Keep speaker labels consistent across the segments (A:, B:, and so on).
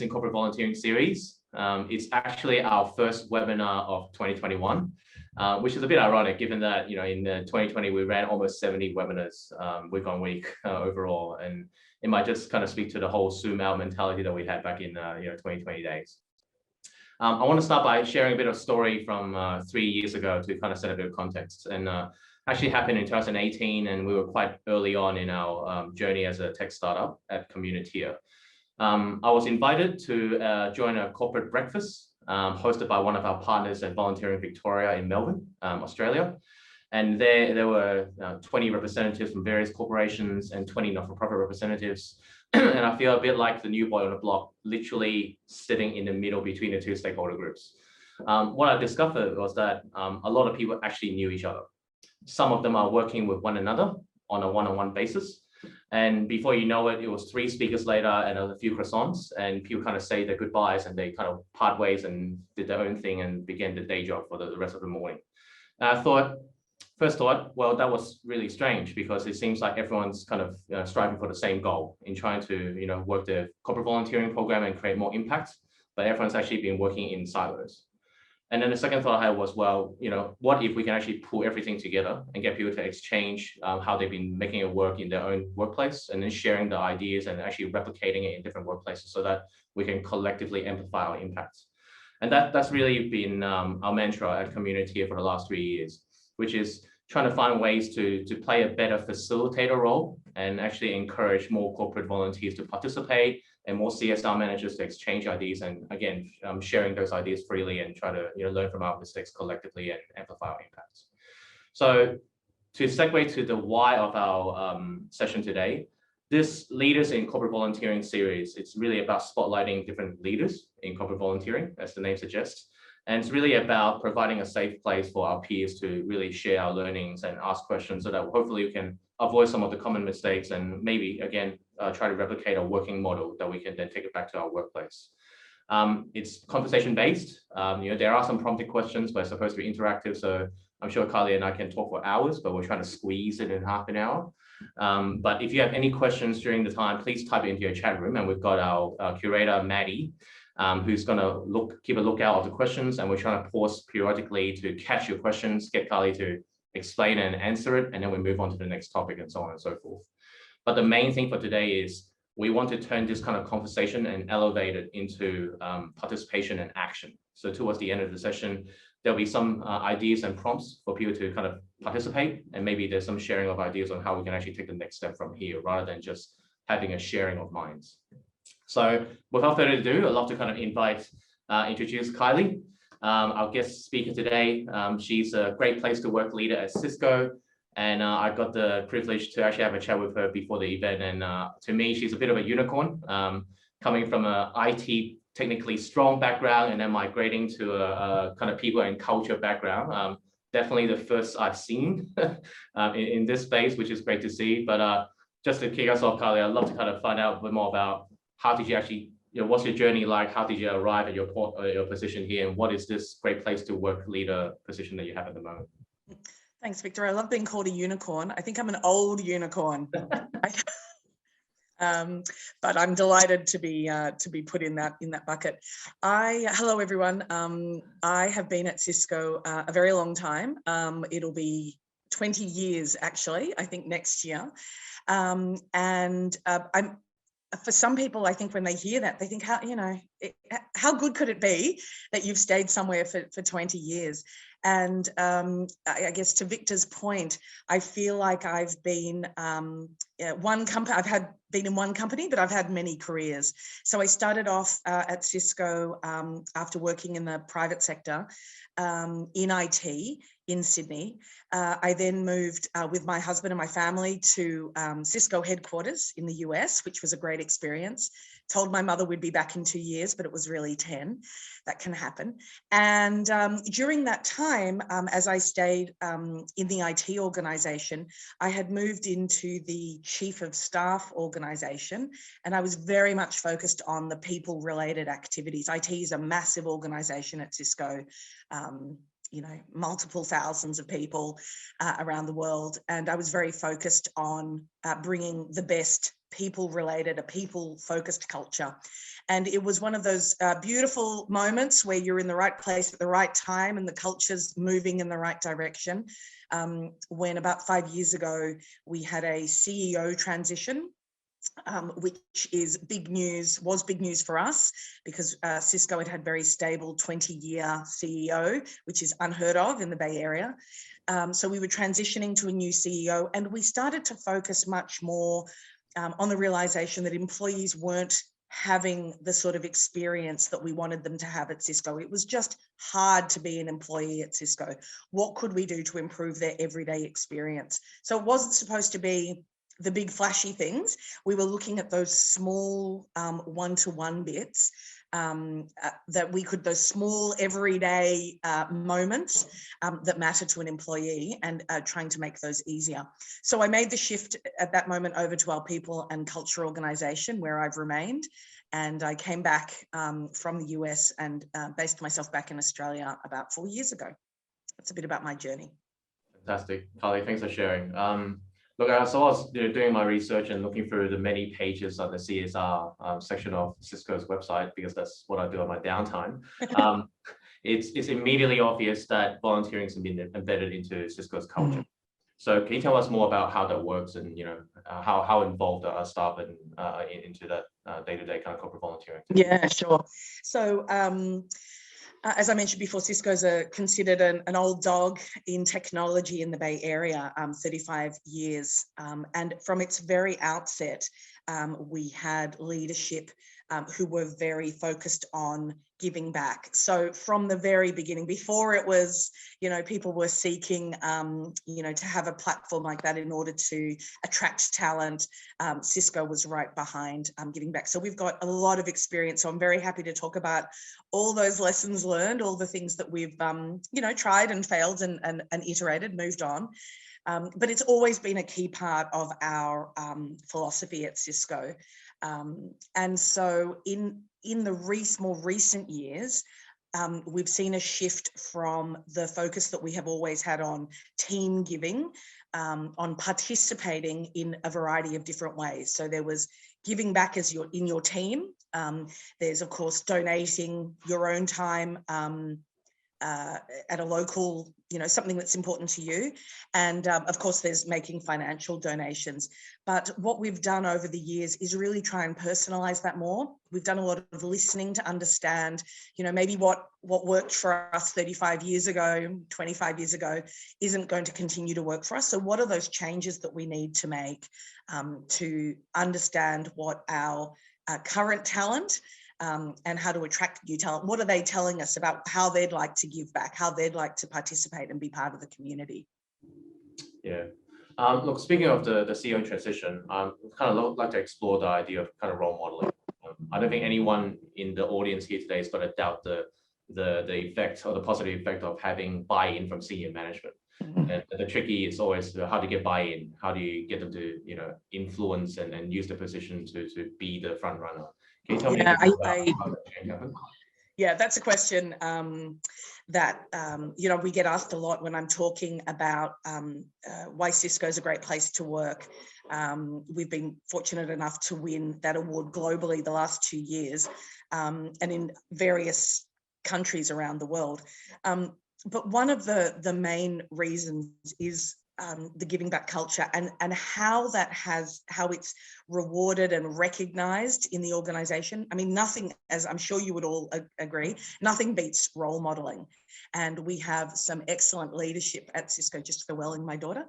A: in Corporate Volunteering series. It's actually our first webinar of 2021, which is a bit ironic given that, in 2020, we ran almost 70 webinars week on week overall. And it might just kind of speak to the whole Zoom out mentality that we had back in 2020 days. I want to start by sharing a bit of story from 3 years ago to kind of set a bit of context. And actually happened in 2018, and we were quite early on in our journey as a tech startup at Communiteer. I was invited to join a corporate breakfast hosted by one of our partners at Volunteering Victoria in Melbourne, Australia. And there were 20 representatives from various corporations and 20 not-for-profit representatives. And I feel a bit like the new boy on the block, literally sitting in the middle between the two stakeholder groups. What I discovered was that a lot of people actually knew each other. Some of them are working with one another on a one-on-one basis. And before you know it, it was 3 speakers later and a few croissants, and people kind of say their goodbyes and they kind of part ways and did their own thing and began the day job for the rest of the morning. And I first thought, well, that was really strange because it seems like everyone's kind of striving for the same goal in trying to work the corporate volunteering program and create more impact, but everyone's actually been working in silos. And then the second thought I had was, well, what if we can actually pull everything together and get people to exchange how they've been making it work in their own workplace, and then sharing the ideas and actually replicating it in different workplaces so that we can collectively amplify our impact. And that's really been our mantra at Communiteer for the last 3 years, which is trying to find ways to play a better facilitator role and actually encourage more corporate volunteers to participate and more CSR managers to exchange ideas, and again, sharing those ideas freely and try to learn from our mistakes collectively and amplify our impacts. So to segue to the why of our session today, this Leaders in Corporate Volunteering series, it's really about spotlighting different leaders in corporate volunteering, as the name suggests. And it's really about providing a safe place for our peers to really share our learnings and ask questions so that hopefully we can avoid some of the common mistakes and maybe, again, try to replicate a working model that we can then take it back to our workplace. It's conversation-based. There are some prompted questions, but it's supposed to be interactive. So I'm sure Kylie and I can talk for hours, but we're trying to squeeze it in half an hour. But if you have any questions during the time, please type it into your chat room. And we've got our curator, Maddie, who's going to keep a lookout of the questions, and we're trying to pause periodically to catch your questions, get Kylie to explain and answer it, and then we move on to the next topic and so on and so forth. But the main thing for today is we want to turn this kind of conversation and elevate it into participation and action. So towards the end of the session, there'll be some ideas and prompts for people to kind of participate, and maybe there's some sharing of ideas on how we can actually take the next step from here rather than just having a sharing of minds. So without further ado, I'd love to kind of introduce Kylie, our guest speaker today. She's a great place to work leader at Cisco. And I got the privilege to actually have a chat with her before the event. And to me, she's a bit of a unicorn, coming from an IT technically strong background and then migrating to a kind of people and culture background. Definitely the first I've seen in this space, which is great to see. But just to kick us off, Kylie, I'd love to kind of find out a bit more about how did you actually, what's your journey like? How did you arrive at your position here? And what is this great place to work leader position that you have at the moment?
B: Thanks, Victor. I love being called a unicorn. I think I'm an old unicorn, but I'm delighted to be put in that bucket. Hello everyone. I have been at Cisco a very long time. It'll be 20 years actually, I think next year. For some people, I think when they hear that, they think, how good could it be that you've stayed somewhere for 20 years? And I guess to Victor's point, I feel like I've been been in one company, but I've had many careers. So I started off at Cisco after working in the private sector in IT in Sydney. I then moved with my husband and my family to Cisco headquarters in the US, which was a great experience. Told my mother we'd be back in 2 years, but it was really 10. That can happen. And during that time, as I stayed in the IT organization, I had moved into the chief of staff organization, and I was very much focused on the people related activities. IT is a massive organization at Cisco. Multiple thousands of people around the world. And I was very focused on bringing the best people related, a people focused culture. And it was one of those beautiful moments where you're in the right place at the right time and the culture's moving in the right direction. When about 5 years ago, we had a CEO transition, which is big news, was big news for us because Cisco had very stable 20-year CEO, which is unheard of in the Bay Area. So we were transitioning to a new CEO, and we started to focus much more on the realization that employees weren't having the sort of experience that we wanted them to have at Cisco. It was just hard to be an employee at Cisco. What could we do to improve their everyday experience? So it wasn't supposed to be the big flashy things. We were looking at those small one-to-one bits that we could, those small everyday moments that matter to an employee, and trying to make those easier. So I made the shift at that moment over to our people and culture organization, where I've remained. And I came back from the US and based myself back in Australia about 4 years ago. That's a bit about my journey.
A: Fantastic. Kylie, thanks for sharing. Look, I was doing my research and looking through the many pages on the CSR section of Cisco's website, because that's what I do on my downtime. It's immediately obvious that volunteering has been embedded into Cisco's culture. So can you tell us more about how that works, and how involved are staff into that day-to-day kind of corporate volunteering?
B: Yeah, sure. So as I mentioned before, Cisco's considered an old dog in technology in the Bay Area, 35 years. And from its very outset, we had leadership who were very focused on giving back. So from the very beginning, before it was, people were seeking, to have a platform like that in order to attract talent, Cisco was right behind giving back. So we've got a lot of experience. So I'm very happy to talk about all those lessons learned, all the things that we've, tried and failed and iterated, moved on. But it's always been a key part of our philosophy at Cisco. And so in the more recent years, we've seen a shift from the focus that we have always had on team giving, on participating in a variety of different ways. So there was giving back as you're in your team. There's, of course, donating your own time at a local, something that's important to you. And of course, there's making financial donations. But what we've done over the years is really try and personalize that more. We've done a lot of listening to understand, maybe what worked for us 35 years ago, 25 years ago, isn't going to continue to work for us. So what are those changes that we need to make to understand what our current talent and how to attract new talent? What are they telling us about how they'd like to give back, how they'd like to participate and be part of the community?
A: Yeah. Look, speaking of the CEO transition, kind of like to explore the idea of kind of role modeling. I don't think anyone in the audience here today is going to doubt the effect, or the positive effect, of having buy-in from senior management. And the tricky is always how to get buy-in. How do you get them to influence and use the position to be the front runner? Can you tell me about how that change happened?
B: Yeah, that's a question that we get asked a lot when I'm talking about why Cisco is a great place to work. We've been fortunate enough to win that award globally the last 2 years, and in various countries around the world. But one of the main reasons is the giving back culture and how it's rewarded and recognized in the organization. I mean, nothing, as I'm sure you would all agree, nothing beats role modeling. And we have some excellent leadership at Cisco, just farewelling my daughter.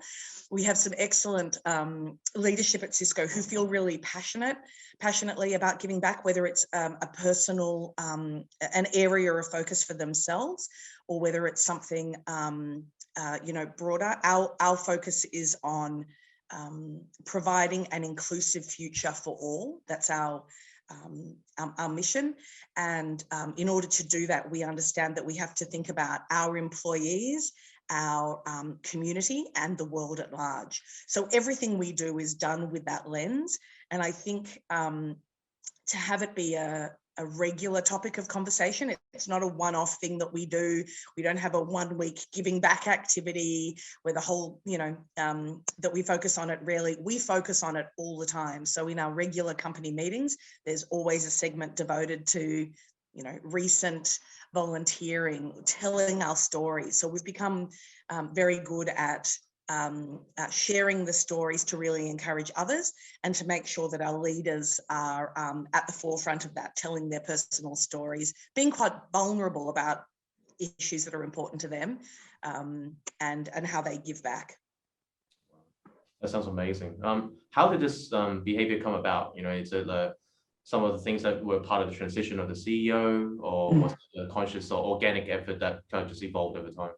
B: We have some excellent leadership at Cisco who feel really passionately about giving back, whether it's a personal, an area of focus for themselves, or whether it's something broader. Our focus is on providing an inclusive future for all. That's our mission. And in order to do that, we understand that we have to think about our employees, our community, and the world at large. So everything we do is done with that lens. And I think to have it be a a regular topic of conversation. It's not a one-off thing that we do. We don't have a 1 week giving back activity where the whole, that we focus on it. Really, we focus on it all the time. So in our regular company meetings, there's always a segment devoted to, recent volunteering, telling our stories. So we've become very good at sharing the stories to really encourage others and to make sure that our leaders are at the forefront of that, telling their personal stories, being quite vulnerable about issues that are important to them, and how they give back.
A: That sounds amazing. How did this behavior come about? Is it some of the things that were part of the transition of the CEO, or was it a conscious or organic effort that kind of just evolved over time?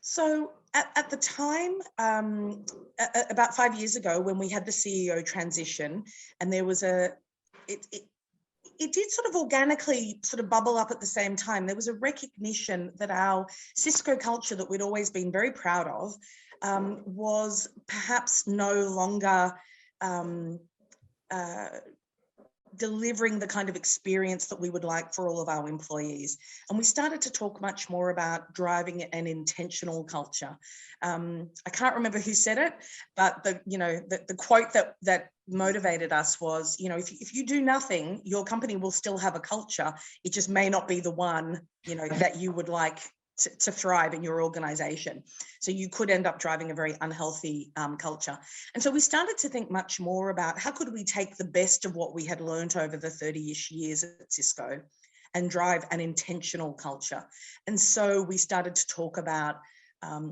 B: So at the time, about 5 years ago, when we had the CEO transition, and there was it did sort of organically sort of bubble up at the same time. There was a recognition that our Cisco culture that we'd always been very proud of was perhaps no longer delivering the kind of experience that we would like for all of our employees. And we started to talk much more about driving an intentional culture. I can't remember who said it, but the quote that motivated us was, if you do nothing, your company will still have a culture. It just may not be the one, that you would like to thrive in your organization. So you could end up driving a very unhealthy culture. And so we started to think much more about how could we take the best of what we had learned over the 30-ish years at Cisco and drive an intentional culture. And so we started to talk about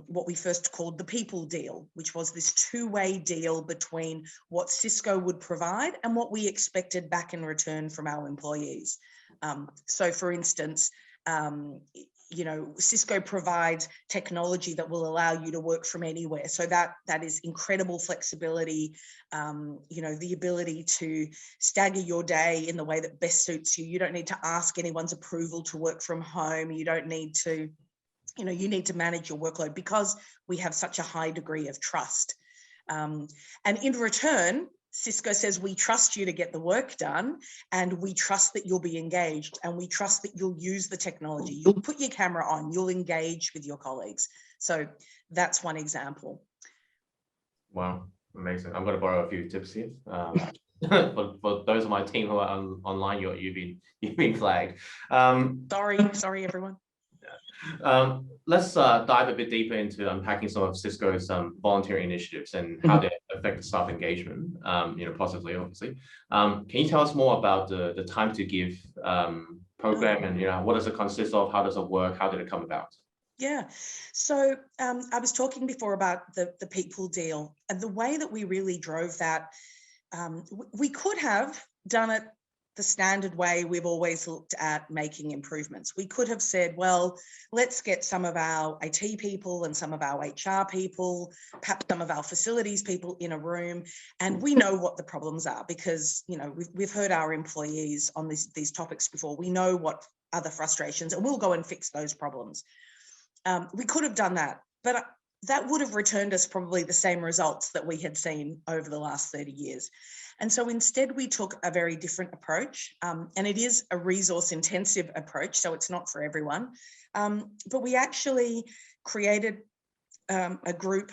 B: what we first called the people deal, which was this two-way deal between what Cisco would provide and what we expected back in return from our employees. So for instance, Cisco provides technology that will allow you to work from anywhere. So that is incredible flexibility, the ability to stagger your day in the way that best suits you. You don't need to ask anyone's approval to work from home. You don't need to, you need to manage your workload because we have such a high degree of trust. And in return, Cisco says, we trust you to get the work done, and we trust that you'll be engaged, and we trust that you'll use the technology. You'll put your camera on, you'll engage with your colleagues. So that's one example.
A: Wow, amazing. I'm going to borrow a few tips here. For those of my team who are online, you've been flagged.
B: Sorry, everyone.
A: Let's dive a bit deeper into unpacking some of Cisco's volunteering initiatives and how they affect staff engagement, positively, obviously. Can you tell us more about the Time to Give program, and what does it consist of? How does it work? How did it come about?
B: Yeah, so I was talking before about the people deal, and the way that we really drove that, we could have done it the standard way we've always looked at making improvements. We could have said, well, let's get some of our IT people and some of our HR people, perhaps some of our facilities people in a room, and we know what the problems are because, we've heard our employees on these topics before. We know what are the frustrations, and we'll go and fix those problems. We could have done that, but that would have returned us probably the same results that we had seen over the last 30 years. And so instead we took a very different approach, and it is a resource intensive approach, so it's not for everyone. But we actually created a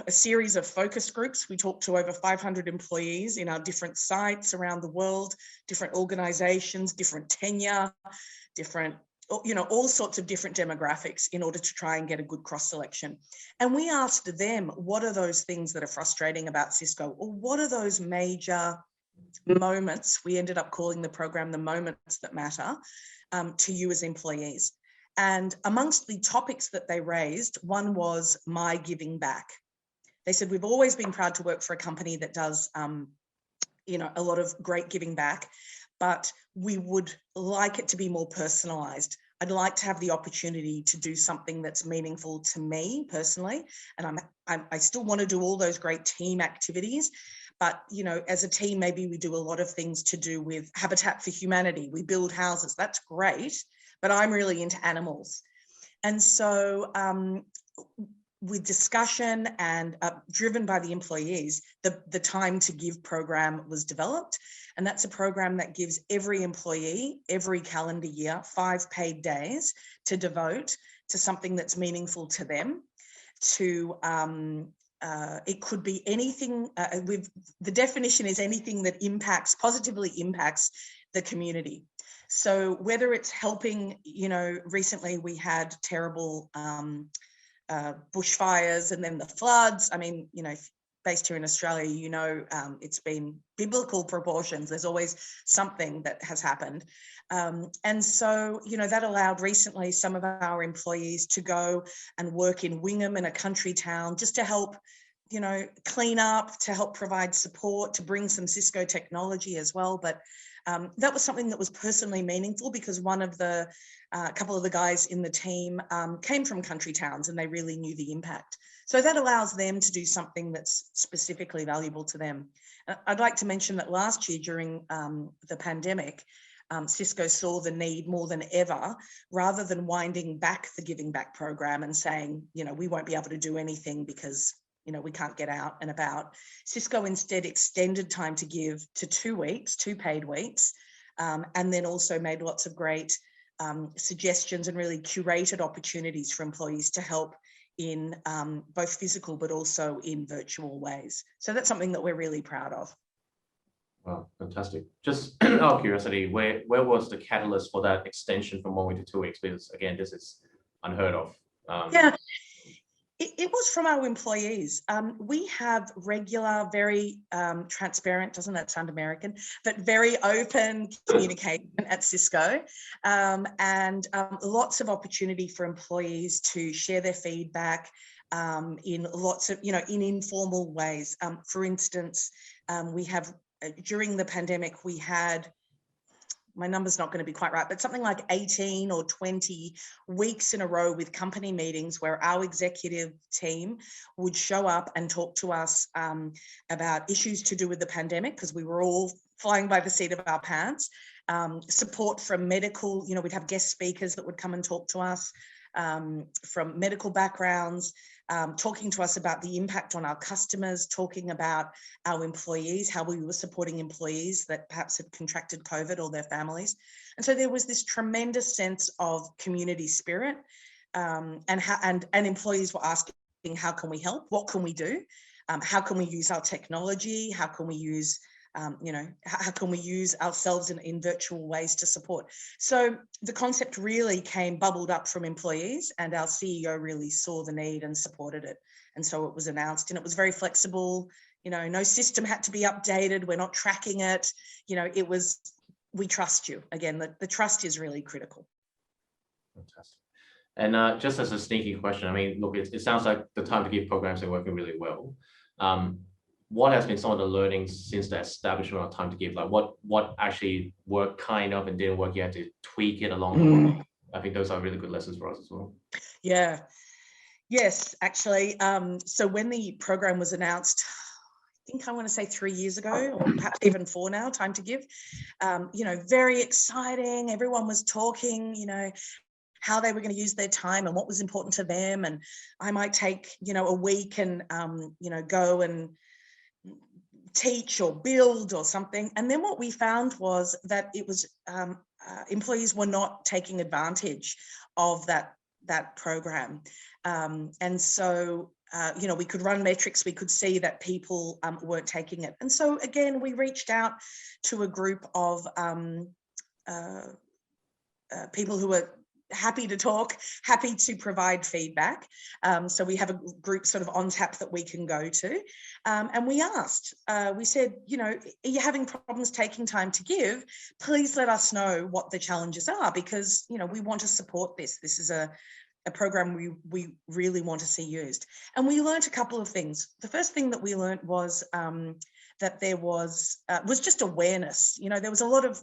B: series of focus groups. We talked to over 500 employees in our different sites around the world, different organizations, different tenure, different, all sorts of different demographics in order to try and get a good cross selection. And we asked them, what are those things that are frustrating about Cisco? Or what are those major moments? We ended up calling the program the moments that matter to you as employees. And amongst the topics that they raised, one was my giving back. They said, we've always been proud to work for a company that does, a lot of great giving back, but we would like it to be more personalized. I'd like to have the opportunity to do something that's meaningful to me personally. And I still want to do all those great team activities. But, as a team, maybe we do a lot of things to do with Habitat for Humanity. We build houses. That's great. But I'm really into animals. And so with discussion and driven by the employees, the Time to Give program was developed. And that's a program that gives every employee, every calendar year, 5 paid days to devote to something that's meaningful to them. It could be anything, the definition is anything that positively impacts the community. So whether it's helping, recently we had terrible bushfires and then the floods. I mean, based here in Australia, it's been biblical proportions. There's always something that has happened. And so, that allowed recently some of our employees to go and work in Wingham, in a country town, just to help, clean up, to help provide support, to bring some Cisco technology as well. But that was something that was personally meaningful, because one of the couple of the guys in the team came from country towns, and they really knew the impact. So that allows them to do something that's specifically valuable to them. I'd like to mention that last year during the pandemic, Cisco saw the need more than ever, rather than winding back the Giving Back program and saying, we won't be able to do anything because we can't get out and about. Cisco instead extended Time to Give to 2 weeks, 2 paid weeks, and then also made lots of great suggestions and really curated opportunities for employees to help in both physical but also in virtual ways. So that's something that we're really proud of.
A: Wow, fantastic. Just out of curiosity, where was the catalyst for that extension from 1 week to 2 weeks? Because again, this is unheard of.
B: Yeah. It was from our employees. We have regular, very transparent, doesn't that sound American, but very open communication at Cisco, and lots of opportunity for employees to share their feedback in lots of, in informal ways. For instance, we have, during the pandemic, we had, my number's not going to be quite right, but something like 18 or 20 weeks in a row with company meetings where our executive team would show up and talk to us about issues to do with the pandemic, because we were all flying by the seat of our pants. Support from medical, we'd have guest speakers that would come and talk to us from medical backgrounds, talking to us about the impact on our customers, talking about our employees, how we were supporting employees that perhaps had contracted COVID or their families. And so there was this tremendous sense of community spirit, and employees were asking, how can we help? What can we do? How can we use our technology? How can we use how can we use ourselves in virtual ways to support? So the concept really bubbled up from employees, and our CEO really saw the need and supported it. And so it was announced, and it was very flexible. No system had to be updated. We're not tracking it. It was, we trust you. Again, the trust is really critical.
A: Fantastic. And just as a sneaky question, I mean, look, it sounds like the Time to Give programs are working really well. What has been some of the learnings since the establishment of Time to Give? Like what actually worked kind of and didn't work? You had to tweak it along the way. I think those are really good lessons for us as well.
B: Yeah. Yes, actually. So when the program was announced, I want to say 3 years ago, or perhaps even 4 now, Time to Give, very exciting. Everyone was talking, how they were going to use their time and what was important to them. And I might take, a week and, go and teach or build or something. And then what we found was that it was employees were not taking advantage of that program. And so, we could run metrics, we could see that people weren't taking it. And so again, we reached out to a group of people who were happy to talk, happy to provide feedback. So we have a group sort of on tap that we can go to. And we asked, we said, are you having problems taking Time to Give? Please let us know what the challenges are, because, we want to support this. This is a program we really want to see used. And we learned a couple of things. The first thing that we learned was that there was just awareness. There was a lot of,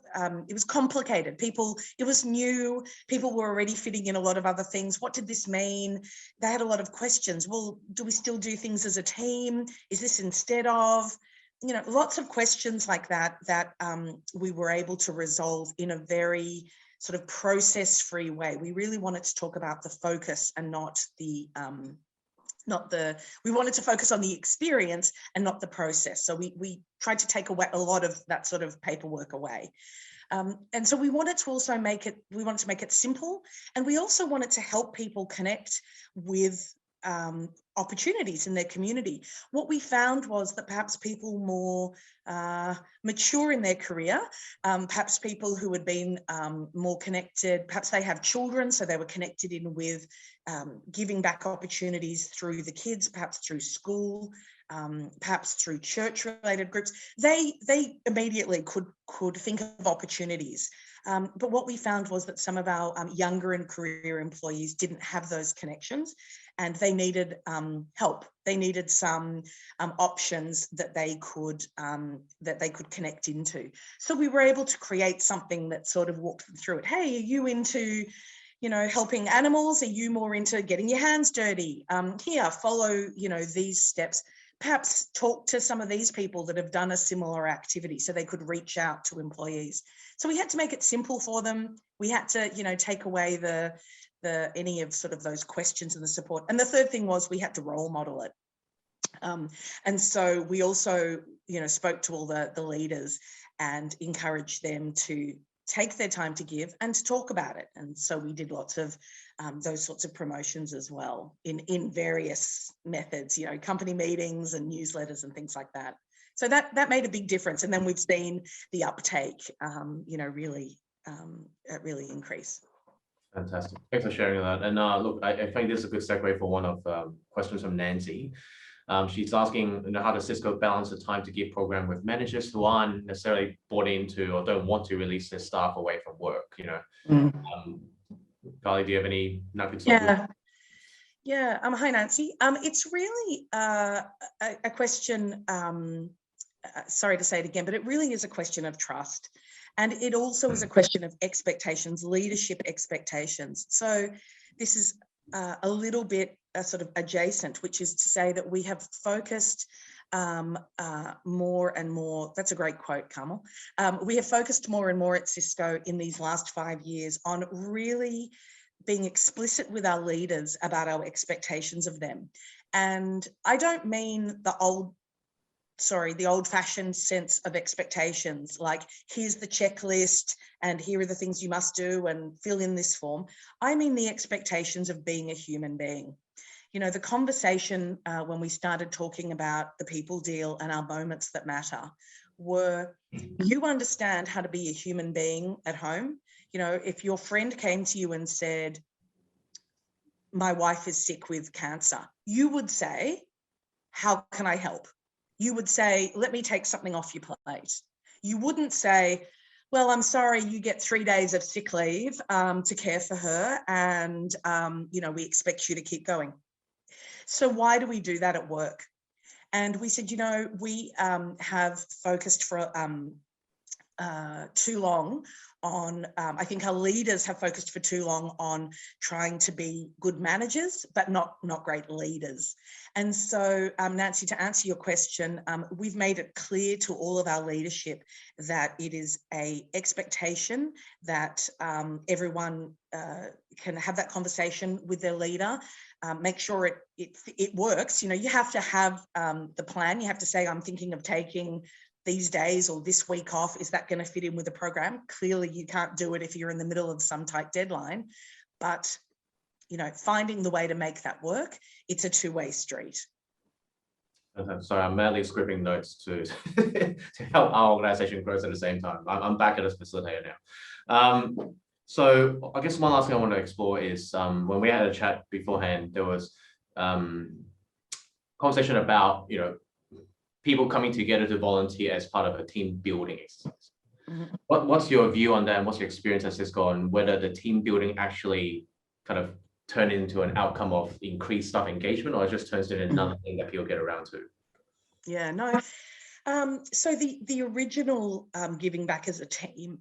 B: it was complicated. It was new. People were already fitting in a lot of other things. What did this mean? They had a lot of questions. Well, do we still do things as a team? Is this instead of? Lots of questions like that we were able to resolve in a very sort of process-free way. We really wanted to talk about the focus and not the we wanted to focus on the experience and not the process. So we tried to take away a lot of that sort of paperwork away. And so we wanted to make it simple, and we also wanted to help people connect with opportunities in their community. What we found was that perhaps people more mature in their career, perhaps people who had been more connected, perhaps they have children, so they were connected in with giving back opportunities through the kids, perhaps through school, perhaps through church-related groups. They immediately could think of opportunities. But what we found was that some of our younger and career employees didn't have those connections, and they needed help. They needed some options that they could connect into. So we were able to create something that sort of walked them through it. Hey, are you into, helping animals? Are you more into getting your hands dirty? Here, follow, these steps. Perhaps talk to some of these people that have done a similar activity so they could reach out to employees. So we had to make it simple for them. We had to, take away any of sort of those questions and the support. And the third thing was we had to role model it. And so we also, spoke to all the leaders and encouraged them to take their time to give and to talk about it. And so we did lots of those sorts of promotions as well in various methods, company meetings and newsletters and things like that. So that made a big difference. And then we've seen the uptake, really increase.
A: Fantastic. Thanks for sharing that. And look, I think this is a good segue for one of questions from Nancy. She's asking, how does Cisco balance the time to give program with managers who aren't necessarily bought into or don't want to release their staff away from work? Kylie, do you have any nuggets?
B: Yeah. Hi, Nancy. It's really a question. Sorry to say it again, but it really is a question of trust. And it also is a question of expectations, leadership expectations. So this is a little bit sort of adjacent, which is to say that we have focused more and more. That's a great quote, Carmel. We have focused more and more at Cisco in these last 5 years on really being explicit with our leaders about our expectations of them. And I don't mean the old-fashioned sense of expectations, like here's the checklist and here are the things you must do and fill in this form. I mean the expectations of being a human being. The conversation when we started talking about the people deal and our moments that matter were, you understand how to be a human being at home. If your friend came to you and said, my wife is sick with cancer, you would say, how can I help? You would say, let me take something off your plate. You wouldn't say, well, I'm sorry, you get 3 days of sick leave to care for her, and we expect you to keep going. So why do we do that at work? And we said, we have focused for too long on, I think our leaders have focused for too long on trying to be good managers, but not great leaders. And so, Nancy, to answer your question, we've made it clear to all of our leadership that it is an expectation that everyone can have that conversation with their leader, make sure it works. You have to have the plan. You have to say, I'm thinking of taking these days or this week off. Is that going to fit in with the program? Clearly you can't do it if you're in the middle of some tight deadline, but finding the way to make that work, it's a two-way street.
A: Sorry, I'm madly scribbling notes to help our organization grow at the same time. I'm back as a facilitator now. So I guess one last thing I want to explore is when we had a chat beforehand, there was conversation about people coming together to volunteer as part of a team building exercise. Mm-hmm. What's your view on that? And what's your experience at Cisco on whether the team building actually kind of turn into an outcome of increased staff engagement, or it just turns into another thing that people get around to?
B: Yeah, no. So the original giving back as a team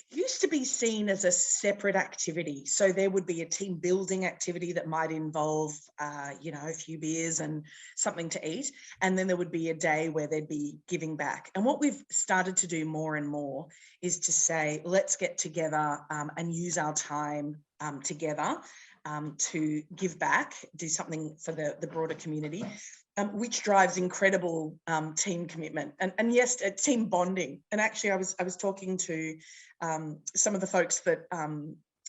B: used to be seen as a separate activity. So there would be a team building activity that might involve, a few beers and something to eat. And then there would be a day where there'd be giving back. And what we've started to do more and more is to say, let's get together and use our time together to give back, do something for the broader community, which drives incredible team commitment and yes, team bonding. And actually, I was talking to some of the folks that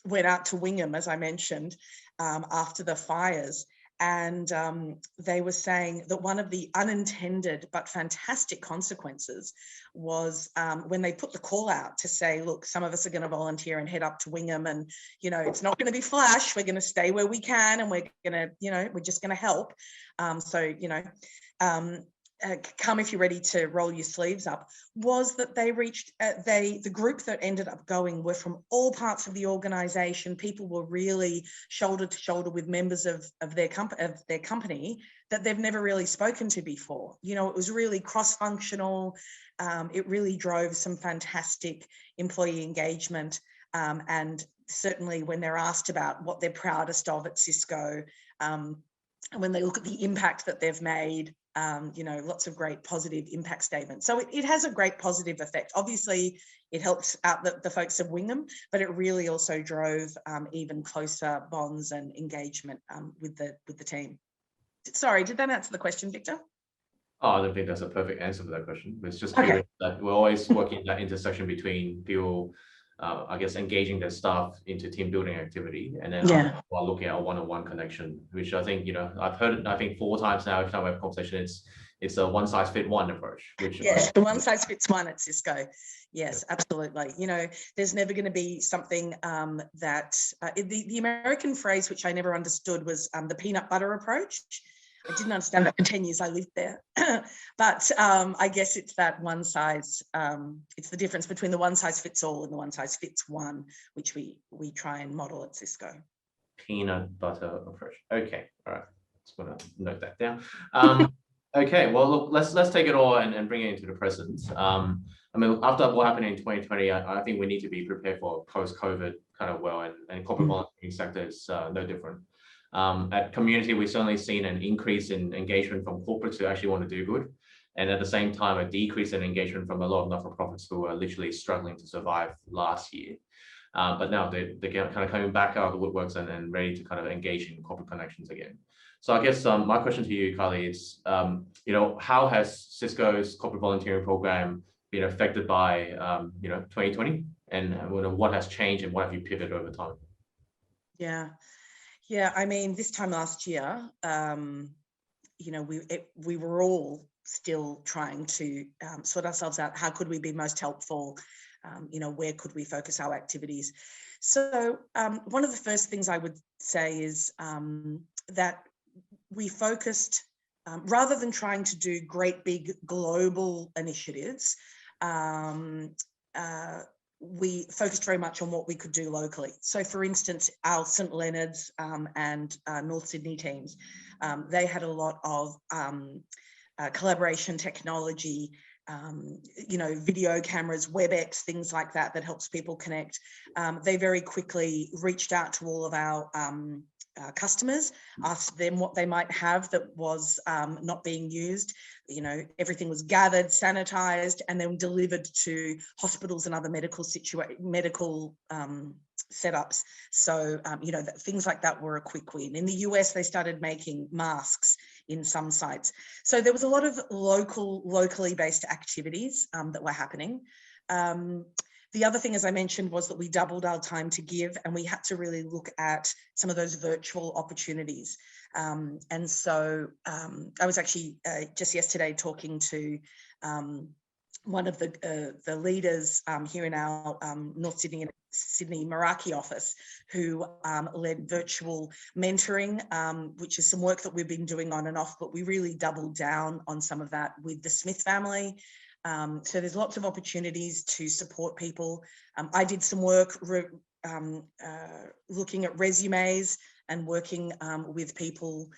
B: went out to Wingham, as I mentioned, after the fires. And they were saying that one of the unintended but fantastic consequences was when they put the call out to say, look, some of us are going to volunteer and head up to Wingham, and, you know, it's not going to be flash. We're going to stay where we can, and we're going to, you know, we're just going to help. So, you know, come if you're ready to roll your sleeves up, was that they reached, the group that ended up going were from all parts of the organisation. People were really shoulder to shoulder with members of their company that they've never really spoken to before. You know, it was really cross-functional. It really drove some fantastic employee engagement. And certainly when they're asked about what they're proudest of at Cisco, and when they look at the impact that they've made, you know, lots of great positive impact statements. So it has a great positive effect. Obviously, it helps out the folks of Wingham, but it really also drove even closer bonds and engagement with the team. Sorry, did that answer the question, Victor?
A: Oh, I don't think that's a perfect answer for that question. It's just curious that we're always working that intersection between people, I guess, engaging their staff into team building activity, and then while looking at a one-on-one connection, which I think, you know, I've heard it, I think 4 times now every time we have a conversation, it's a one-size-fits-one approach. Which
B: yes, the one-size-fits-one at Cisco. Yes, absolutely. You know, there's never going to be something that the American phrase, which I never understood, was the peanut butter approach. I didn't understand that for 10 years I lived there. But I guess it's that one size, it's the difference between the one size fits all and the one size fits one, which we try and model at Cisco.
A: Peanut butter approach. Okay, all right. Just want to note that down. Okay, well, look, let's take it all and bring it into the present. I mean, after what happened in 2020, I think we need to be prepared for post-COVID kind of well, and corporate volunteering sector is no different. At Communiteer, we've certainly seen an increase in engagement from corporates who actually want to do good, and at the same time, a decrease in engagement from a lot of not-for-profits who are literally struggling to survive last year. But now they're kind of coming back out of the woodworks and ready to kind of engage in corporate connections again. So I guess my question to you, Kylie, is, you know, how has Cisco's corporate volunteering program been affected by, you know, 2020, and what has changed and what have you pivoted over time?
B: Yeah, I mean, this time last year, you know, we were all still trying to sort ourselves out. How could we be most helpful? You know, where could we focus our activities? So one of the first things I would say is that we focused, rather than trying to do great big global initiatives, we focused very much on what we could do locally. So for instance, our St Leonard's and North Sydney teams, they had a lot of collaboration technology, you know, video cameras, WebEx, things like that, that helps people connect. They very quickly reached out to all of our customers, asked them what they might have that was not being used. You know, everything was gathered, sanitized, and then delivered to hospitals and other medical setups. So, you know, things like that were a quick win. In the US, they started making masks in some sites. So there was a lot of locally based activities that were happening. The other thing, as I mentioned, was that we doubled our time to give, and we had to really look at some of those virtual opportunities. And so I was actually just yesterday talking to one of the leaders here in our North Sydney and Sydney Meraki office, who led virtual mentoring, which is some work that we've been doing on and off, but we really doubled down on some of that with the Smith family. So there's lots of opportunities to support people. I did some work looking at resumes and working with people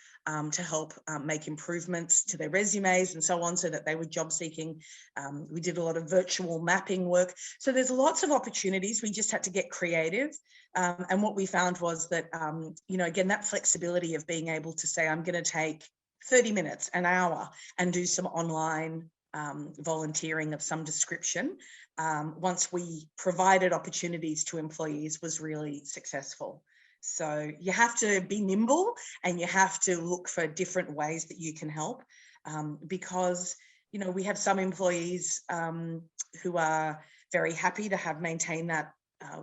B: to help make improvements to their resumes and so on, so that they were job seeking. We did a lot of virtual mapping work. So there's lots of opportunities. We just had to get creative. And what we found was that, you know, again, that flexibility of being able to say, I'm going to take 30 minutes, an hour, and do some online volunteering of some description, once we provided opportunities to employees, was really successful. So you have to be nimble and you have to look for different ways that you can help, because, you know, we have some employees who are very happy to have maintained that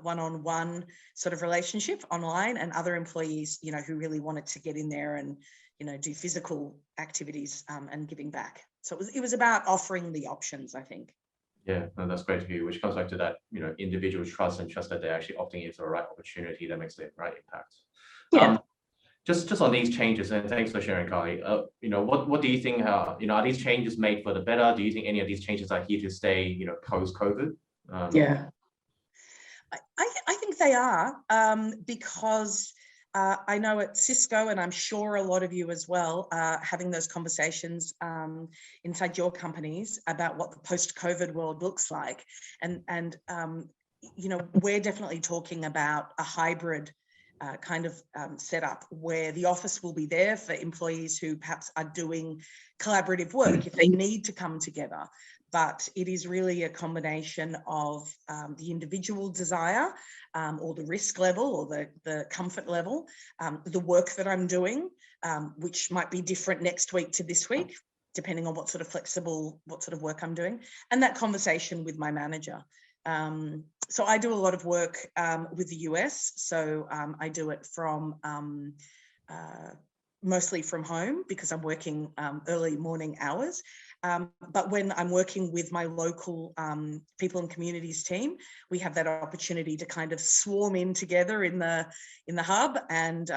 B: one-on-one sort of relationship online, and other employees, you know, who really wanted to get in there and, you know, do physical activities and giving back. So it was about offering the options, I think.
A: Yeah, no, that's great to hear, which comes back to that, you know, individual trust and trust that they're actually opting into the right opportunity that makes the right impact.
B: Yeah.
A: Just on these changes, and thanks for sharing, Kylie. You know, what do you think? You know, are these changes made for the better? Do you think any of these changes are here to stay? You know, post-COVID?
B: Yeah, I think they are, because I know at Cisco, and I'm sure a lot of you as well, having those conversations inside your companies about what the post-COVID world looks like, and you know, we're definitely talking about a hybrid kind of setup where the office will be there for employees who perhaps are doing collaborative work if they need to come together. But it is really a combination of the individual desire or the risk level or the comfort level, the work that I'm doing, which might be different next week to this week, depending on what sort of work I'm doing, and that conversation with my manager. So I do a lot of work with the US. So I do it from mostly from home because I'm working early morning hours. But when I'm working with my local people and communities team, we have that opportunity to kind of swarm in together in the hub and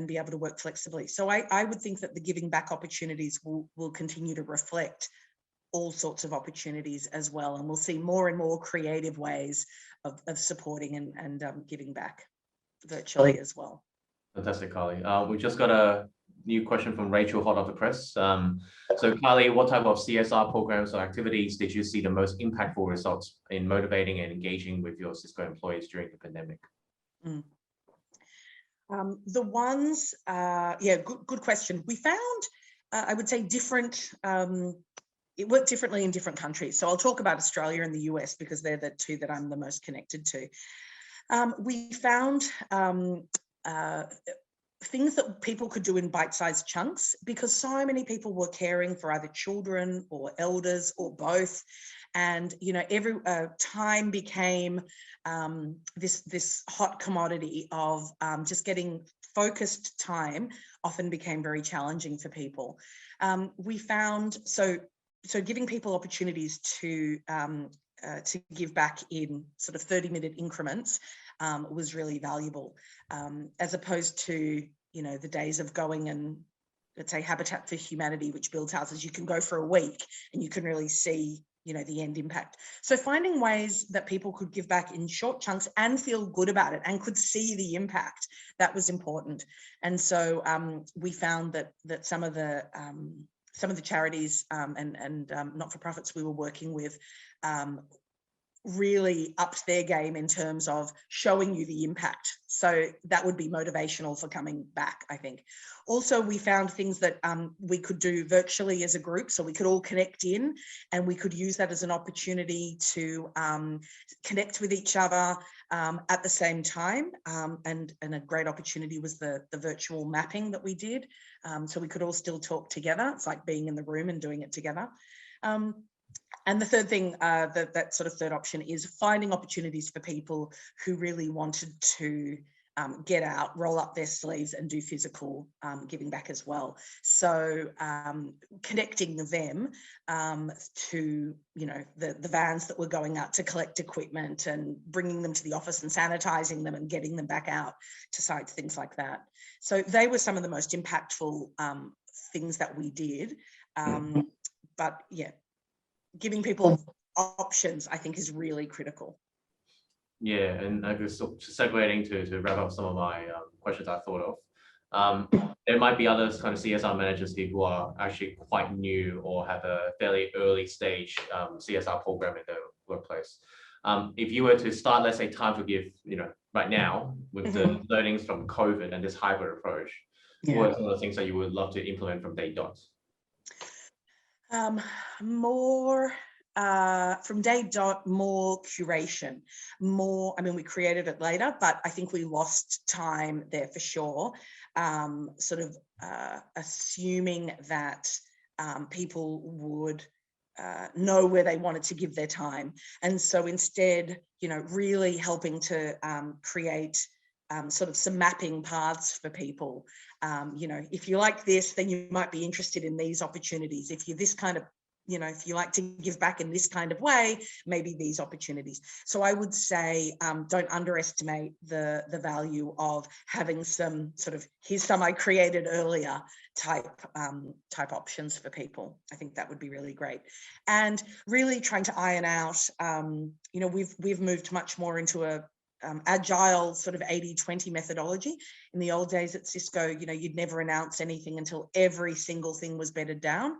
B: be able to work flexibly. So I would think that the giving back opportunities will continue to reflect all sorts of opportunities as well, and we'll see more and more creative ways of supporting and giving back virtually as well.
A: Fantastic, Kylie. We just got a new question from Rachel, hot off the press. So Kylie, what type of CSR programs or activities did you see the most impactful results in motivating and engaging with your Cisco employees during the pandemic?
B: The ones, yeah, good question. We found, I would say, different. It worked differently in different countries. So I'll talk about Australia and the US because they're the two that I'm the most connected to. We found things that people could do in bite-sized chunks because so many people were caring for either children or elders or both. And, you know, every time became this hot commodity of just getting focused time often became very challenging for people. We found, so giving people opportunities to give back in sort of 30-minute increments was really valuable, as opposed to, you know, the days of going and, let's say, Habitat for Humanity, which builds houses, you can go for a week and you can really see, you know, the end impact. So finding ways that people could give back in short chunks and feel good about it and could see the impact, that was important. And so we found that some of the charities and not-for-profits we were working with really upped their game in terms of showing you the impact. So that would be motivational for coming back, I think. Also, we found things that we could do virtually as a group, so we could all connect in and we could use that as an opportunity to connect with each other at the same time. And a great opportunity was the virtual mapping that we did. So we could all still talk together. It's like being in the room and doing it together. And the third thing, that sort of third option is finding opportunities for people who really wanted to get out, roll up their sleeves and do physical giving back as well. So connecting them to, you know, the vans that were going out to collect equipment and bringing them to the office and sanitizing them and getting them back out to sites, things like that. So they were some of the most impactful things that we did. But yeah, giving people options, I think, is really critical.
A: Yeah, and I guess segueing to wrap up some of my questions I thought of. There might be other kind of CSR managers here who are actually quite new or have a fairly early stage CSR program in their workplace. If you were to start, let's say, Time to Give, you know, right now with the learnings from COVID and this hybrid approach, what are some of the things that you would love to implement from day dot?
B: More from day dot, more curation, more, I mean, we created it later, but I think we lost time there for sure. Sort of assuming that people would know where they wanted to give their time. And so instead, you know, really helping to create sort of some mapping paths for people. You know, if you like this, then you might be interested in these opportunities. If you're this kind of, you know, if you like to give back in this kind of way, maybe these opportunities. So I would say don't underestimate the value of having some sort of, here's some I created earlier type options for people. I think that would be really great. And really trying to iron out, you know, we've moved much more into a agile sort of 80-20 methodology. In the old days at Cisco, you know, you'd never announce anything until every single thing was bedded down.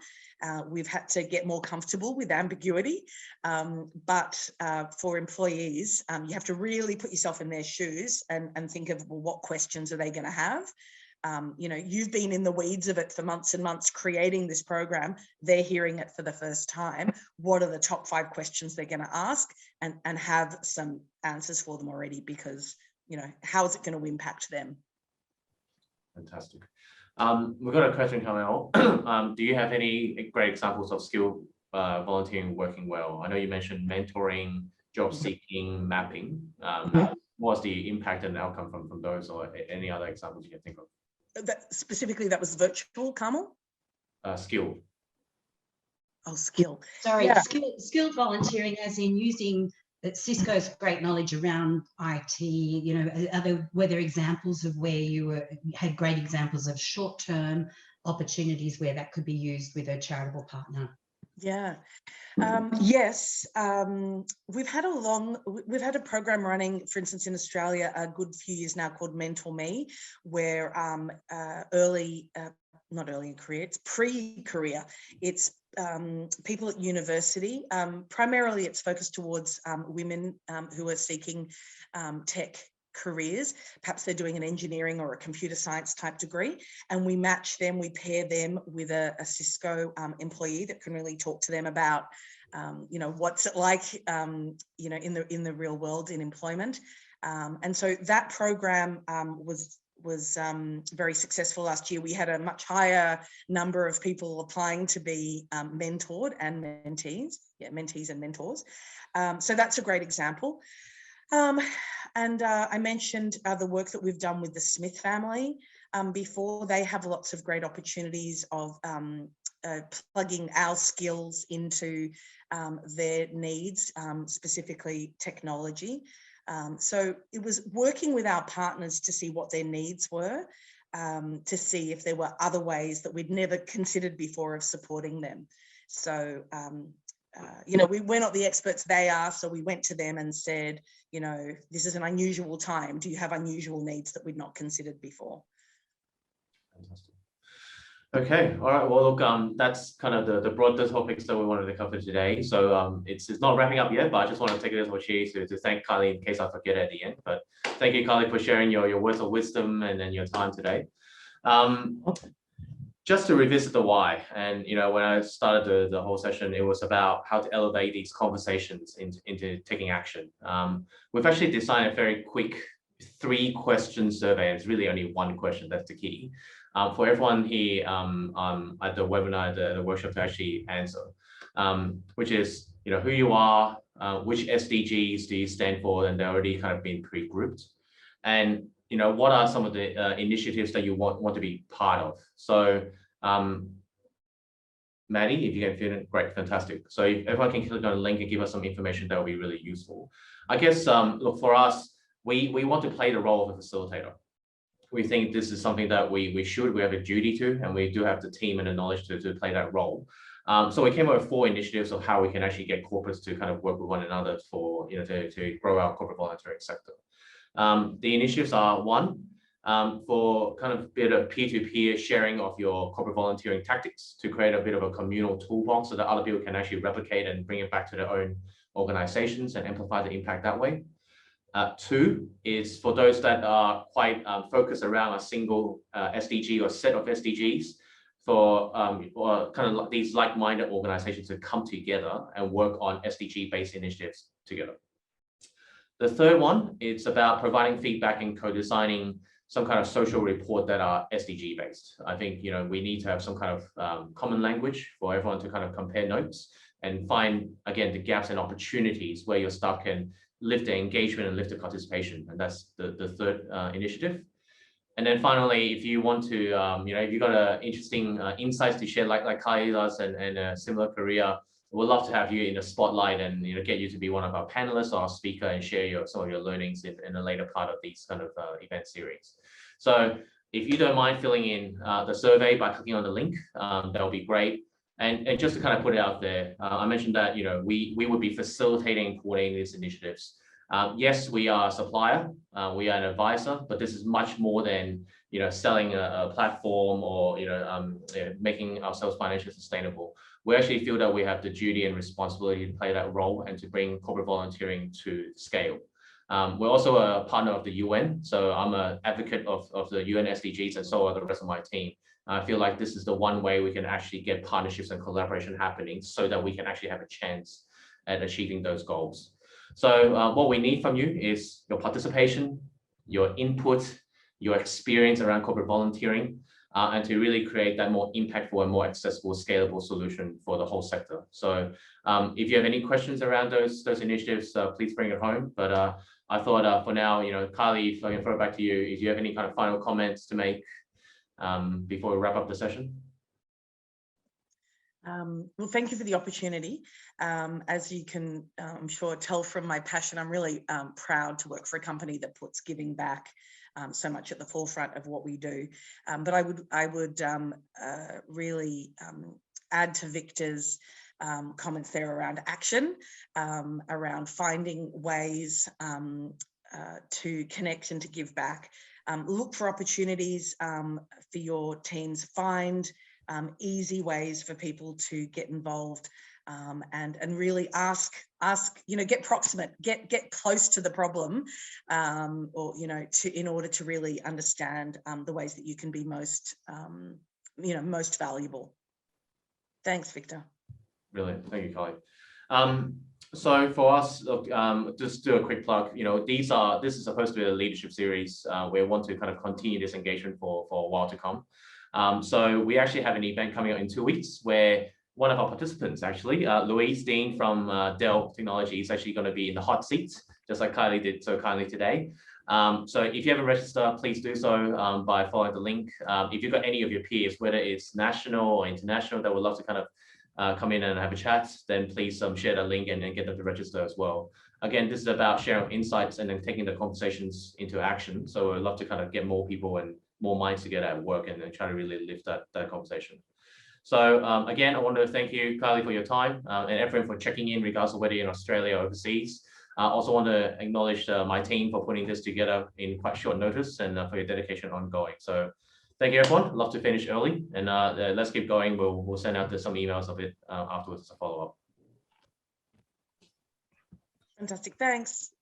B: We've had to get more comfortable with ambiguity, but for employees, you have to really put yourself in their shoes and think of, well, what questions are they going to have? You know, you've been in the weeds of it for months and months creating this program. They're hearing it for the first time. What are the top 5 questions they're going to ask, and have some answers for them already, because, you know, how is it going to impact them?
A: Fantastic. We've got a question coming on. Do you have any great examples of skill volunteering working well? I know you mentioned mentoring, job seeking, mapping. What's the impact and outcome from those, or any other examples you can think of?
B: Specifically, that was virtual, Carmel?
A: Skill.
B: Oh, skill.
C: Sorry,
B: Yeah.
C: skill volunteering, as in using Cisco's great knowledge around IT. You know, were there examples of where you had great examples of short-term opportunities where that could be used with a charitable partner?
B: Yeah. Yes, we've had a program running, for instance, in Australia a good few years now, called Mentor Me, where not early in career, it's pre-career. It's people at university. Primarily, it's focused towards women who are seeking tech careers. Perhaps they're doing an engineering or a computer science type degree, and we match them, we pair them with a Cisco employee that can really talk to them about you know, what's it like you know, in the real world in employment. And so that program was very successful last year. We had a much higher number of people applying to be mentored and mentees. Yeah, mentees and mentors. So that's a great example. And I mentioned the work that we've done with the Smith family before. They have lots of great opportunities of plugging our skills into their needs, specifically technology. So it was working with our partners to see what their needs were, to see if there were other ways that we'd never considered before of supporting them. So, you know, we're not the experts, they are. So we went to them and said, you know, this is an unusual time. Do you have unusual needs that we'd not considered before?
A: Fantastic. Okay, all right. Well, look, that's kind of the broader topics that we wanted to cover today. So it's not wrapping up yet, but I just want to take it as an opportunity to thank Kylie in case I forget at the end. But thank you, Kylie, for sharing your words of wisdom and your time today. Just to revisit the why, and you know, when I started the whole session, it was about how to elevate these conversations into taking action. We've actually designed a very quick 3-question survey. It's really only 1 question. That's the key for everyone here at the webinar, the workshop, to actually answer, which is, you know, who you are, which SDGs do you stand for, and they're already kind of been pre-grouped, and you know, what are some of the initiatives that you want to be part of? So, Maddie, if you can fill in, great, fantastic. So if everyone can click on the link and give us some information, that will be really useful. I guess, look, for us, we want to play the role of a facilitator. We think this is something that we have a duty to, and we do have the team and the knowledge to play that role. So we came up with 4 initiatives of how we can actually get corporates to kind of work with one another for, you know, to grow our corporate volunteering sector. The initiatives are 1, for kind of a bit of peer-to-peer sharing of your corporate volunteering tactics to create a bit of a communal toolbox so that other people can actually replicate and bring it back to their own organizations and amplify the impact that way. 2 is for those that are quite focused around a single SDG or set of SDGs, for or kind of like these like-minded organizations to come together and work on SDG-based initiatives together. The third one, it's about providing feedback and co-designing some kind of social report that are SDG based. I think, you know, we need to have some kind of common language for everyone to kind of compare notes and find, again, the gaps and opportunities where your staff can lift the engagement and lift the participation. And that's the third initiative. And then finally, if you want to, you know, if you've got interesting insights to share, like Kylie does, and a similar career, we'd love to have you in the spotlight and, you know, get you to be one of our panelists or our speaker and share some of your learnings in the later part of these kind of event series. So if you don't mind filling in the survey by clicking on the link, that would be great. And just to kind of put it out there, I mentioned that, you know, we would be facilitating and coordinating these initiatives. Yes, we are a supplier, we are an advisor, but this is much more than, you know, selling a platform or, you know, making ourselves financially sustainable. We actually feel that we have the duty and responsibility to play that role and to bring corporate volunteering to scale. We're also a partner of the UN, so I'm an advocate of the UN SDGs, and so are the rest of my team. I feel like this is the one way we can actually get partnerships and collaboration happening so that we can actually have a chance at achieving those goals. So what we need from you is your participation, your input, your experience around corporate volunteering, and to really create that more impactful and more accessible, scalable solution for the whole sector. So if you have any questions around those initiatives, please bring it home. But I thought for now, you know, Kylie, if I can throw it back to you, if you have any kind of final comments to make before we wrap up the session.
B: Well, thank you for the opportunity. As you can, I'm sure, tell from my passion, I'm really proud to work for a company that puts giving back so much at the forefront of what we do. But I would really add to Victor's comments there around action, around finding ways to connect and to give back. Look for opportunities for your teams, find easy ways for people to get involved, and really ask, you know, get proximate, get close to the problem, or, you know, in order to really understand the ways that you can be most, you know, most valuable. Thanks, Victor. Brilliant, thank you, Kylie. So for us, look, just do a quick plug. You know, this is supposed to be a leadership series. We want to kind of continue this engagement for a while to come. So we actually have an event coming up in 2 weeks where one of our participants, actually, Louise Dean from Dell Technology, is actually going to be in the hot seat, just like Kylie did so kindly today. So if you haven't registered, please do so by following the link. If you've got any of your peers, whether it's national or international, that would love to kind of come in and have a chat, then please share that link and get them to register as well. Again, this is about sharing insights and then taking the conversations into action. So I'd love to kind of get more people and more minds together at work and try to really lift that conversation. So again, I want to thank you, Kylie, for your time and everyone for checking in, regardless of whether you're in Australia or overseas. I also want to acknowledge my team for putting this together in quite short notice and for your dedication ongoing. So thank you, everyone. I'd love to finish early, and let's keep going. We'll send out some emails of it afterwards as a follow-up. Fantastic, thanks.